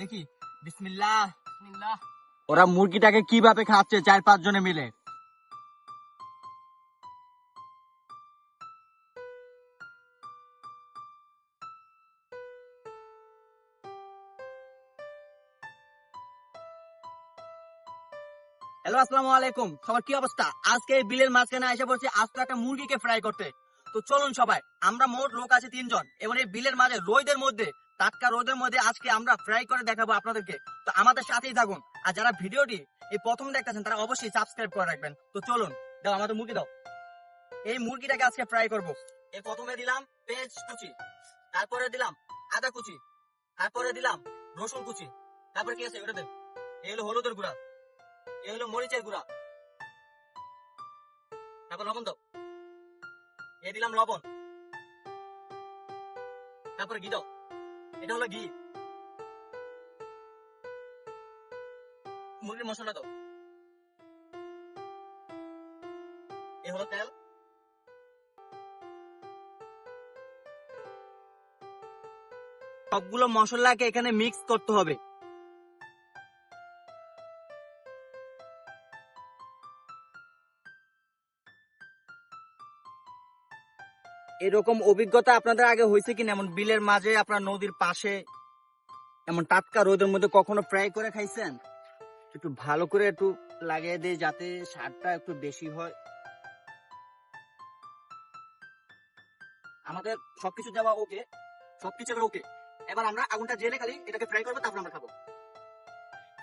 দেখি বিসমিল্লাহ বিসমিল্লাহ। ওরা মুরগিটাকে কিভাবে খাচ্ছে 4-5 জনে মিলে। হ্যালো, আসসালামু আলাইকুম। সবার কি অবস্থা? আজকে এই বিলের মাঝখানে এসে পড়ছি আজ তো একটা মুরগিকে ফ্রাই করতে। তো চলুন সবাই, আমরা মোট লোক আছে 3 জন এবং এই বিলের মাঝে রোদের মধ্যে, টাটকা রোদের মধ্যে আজকে আমরা ফ্রাই করে দেখাবো আপনাদেরকে। তো আমাদের সাথেই থাকুন। আর যারা ভিডিওটি এই প্রথম দেখতেছেন তারা অবশ্যই সাবস্ক্রাইব করে রাখবেন। তো চলুন, দাও আমাদের মুরগি দাও। এই মুরগিটাকে আজকে ফ্রাই করব। এই প্রথমে দিলাম পেঁয়াজ কুচি, তারপরে দিলাম আদা কুচি, তারপরে দিলাম রসুন কুচি, তারপরে কি আছে ওটাতে, এই হলো হলুদের গুঁড়া, এই হলো মরিচের গুঁড়া, তারপর লবণ দাও, এই দিলাম লবণ, তারপরে ঘি দাও, এটা হলো ঘি, মুরগির মশলা দাও, এই হলো তেল, সবগুলো মশলাকে এখানে মিক্স করতে হবে। এরকম অভিজ্ঞতা আপনাদের আগে হয়েছে কিনা? এমন বিলের মাঝে আপনার নদীর পাশে এমন টাটকা রোদের মধ্যে কখনো ফ্রাই করে খাইছেন? একটু ভালো করে একটু লাগিয়ে দিই যাতে স্বাদটা একটু বেশি হয়। আমাদের সবকিছু দেওয়া ওকে, সবকিছু ওকে। এবার আমরা আগুনটা জেলে খালি এটাকে ফ্রাই করবো, তারপর আমরা খাবো।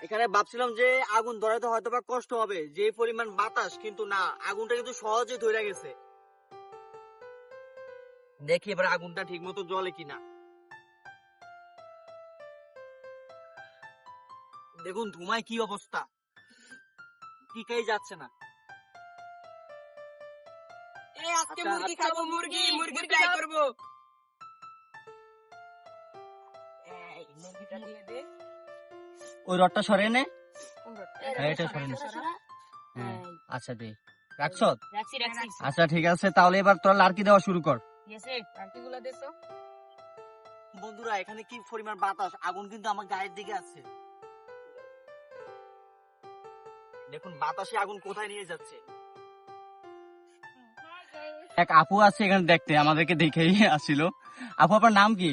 এখানে ভাবছিলাম যে আগুন ধরাতে হয়তো বা কষ্ট হবে, যে পরিমাণ বাতাস, কিন্তু না, আগুনটা কিন্তু সহজে ধরে গেছে। দেখি এবার আগুনটা ঠিক মতো জ্বলে কিনা। দেখুন ধুমায় কি অবস্থা, টিকাই যাচ্ছে না। আজকে মুরগি খাবো, মুরগি মুরগি ফ্রাই করবো। এই মুরগিটা দিয়ে দে। ওই রডটা সরে নে। এই এটা সরে নে। হ্যাঁ, আচ্ছা দে। রাখছ? রাখছি রাখছি। আচ্ছা ঠিক আছে, তাহলে এবার তোরা লাড়কি দেওয়া শুরু কর। গেছে রাখটিগুলো দেছো। বন্ধুরা এখানে কি পরিমাণ বাতাস, আগুন কিন্তু আমার গায়ের দিকে আছে। দেখুন বাতাসে আগুন কোথায় নিয়ে যাচ্ছে। এক আপু আছে এখানে দেখতে, আমাদেরকে দেখেই আসছিল। আপু আপনার নাম কি?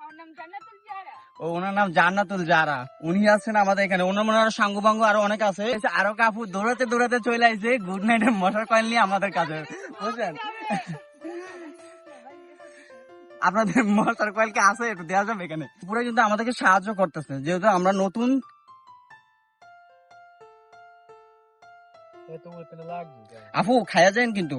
আমার নাম জান্নাতুল জাহরা। ও, ওনার নাম জান্নাতুল জাহরা। উনি আছেন আমাদের এখানে, ওনার মনে হয় সাঙ্গ বাঙ্গ আরো অনেক আছে। আরো কাপু দৌড়াতে দৌড়াতে চলে আসছে গুড নাইট এর মশার কয়েল নিয়ে আমাদের কাছে, বুঝছেন? আপনাদের মশার কয়েল কি আছে? একটু দেওয়া যাবে এখানে? পুরো কিন্তু আমাদেরকে সাহায্য করতেছে, যেহেতু আমরা নতুন। আপু খায়া যান কিন্তু।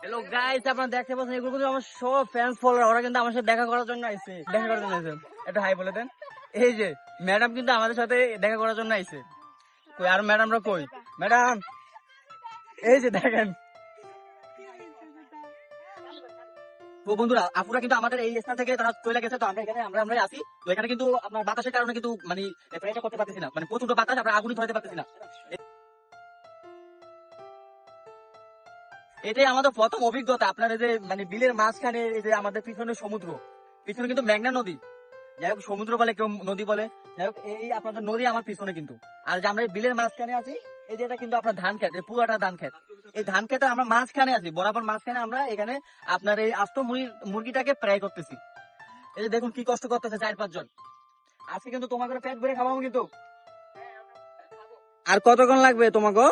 হ্যালো গাইস, আপনারা দেখতে পাচ্ছেন এগুলো কিন্তু আমার সব ফ্যান্স ফলোয়ার, ওরা কিন্তু আমার সাথে দেখা করার জন্য আইছে। দেখা করার জন্য আইছে, একটু হাই বলে দেন। এই যে ম্যাডাম কিন্তু আমাদের সাথে দেখা করার জন্য আইছে। কই আর ম্যাডামরা কই? ম্যাডাম এই যে দেখেন। তো বন্ধুরা আপুরা কিন্তু আমাদের এই স্থান থেকে তারা চলে গেছে, তো আমরা এখানে আমরা আসি। তো এখানে কিন্তু আপনার বাতাসের কারণে কিন্তু মানে ফ্রাইটা করতে পারতেছি না, মানে প্রচন্ড বাতাস, আমরা আগুনই ধরাতে পারতেছি না। এটাই আমাদের প্রথম অভিজ্ঞতা। আপনার এই যে মানে বিলের মাঝখানে এই যে আমাদের পিছনে সমুদ্র, পিছনে কিন্তু মেঘনা নদী, যাই হোক সমুদ্র বলে কেউ নদী বলে, যাই হোক এই আপনাদের নদী আমার পিছনে কিন্তু। আর যে আমরা এই বিলের মাঝখানে আছি, এই যে এটা কিন্তু আপনার ধান খেত, এই পুরাটা ধান খেত। এই ধান খেতে আমরা মাঝখানে আছি, বরাবর মাঝখানে আমরা এখানে আপনার এই আস্ত মুরগিটাকে ফ্রাই করতেছি। এই যে দেখুন কি কষ্ট করতেছে 4-5 জন। আজকে কিন্তু তোমাকে পেট ভরে খাওয়াবো কিন্তু। আর কতক্ষণ লাগবে তোমাকে?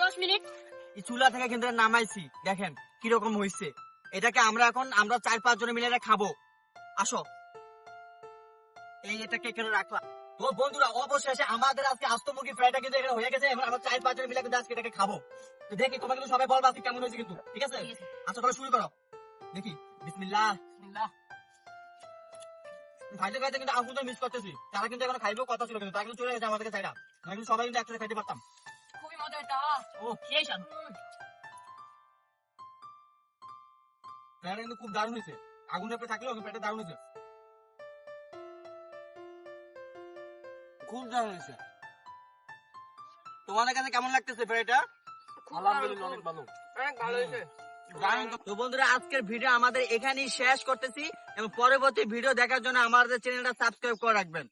10 মিনিট। এই চুলা থেকে কিন্তু নামাইছি, দেখেন কিরকম হয়েছে। এটাকে আমরা এখন 4-5 জনে মিলে খাবো। আসো, এই এটাকে এখানে রাখলাম। তো বন্ধুরা অবশেষে আমাদের আজকে আস্ত মুরগি ফ্রাইটা কিন্তু এখানে হয়ে গেছে। এখন আমরা 4-5 জন মিলে কিন্তু আজকে এটাকে খাবো। তো দেখি তোমরা কিন্তু সবাই বলবা আজকে কেমন হয়েছে কিন্তু, ঠিক আছে? আচ্ছা তাহলে শুরু করো। দেখি বিসমিল্লাহ বিসমিল্লাহ। খাইতে খাইতে কিন্তু আগুন মিস করতেছি, তারা কিন্তু এখন খাইবো কথা ছিল, কিন্তু তারা কিন্তু চলে গেছে আমাদেরকে চাইরা, আমরা কিন্তু সবাই কিন্তু একসাথে খাইতে পারতাম। খুবই মজা এটা। ও সেই স্বাদ। ফ্রাইটা কিন্তু খুব দারুণ হয়েছে, আগুনের উপরে থাকলেও ফ্রাইটা দারুণ হয়েছে, খুব দারুণ হয়েছে। তো তোমাদের কাছে কেমন লাগতেছে ফ্রাইটা? আলহামদুলিল্লাহ অনেক ভালো, অনেক ভালো হয়েছে। তো বন্ধুরা আজকের ভিডিও আমাদের এখানেই শেষ করতেছি এবং পরবর্তী ভিডিও দেখার জন্য আমাদের চ্যানেলটা সাবস্ক্রাইব করে রাখবেন।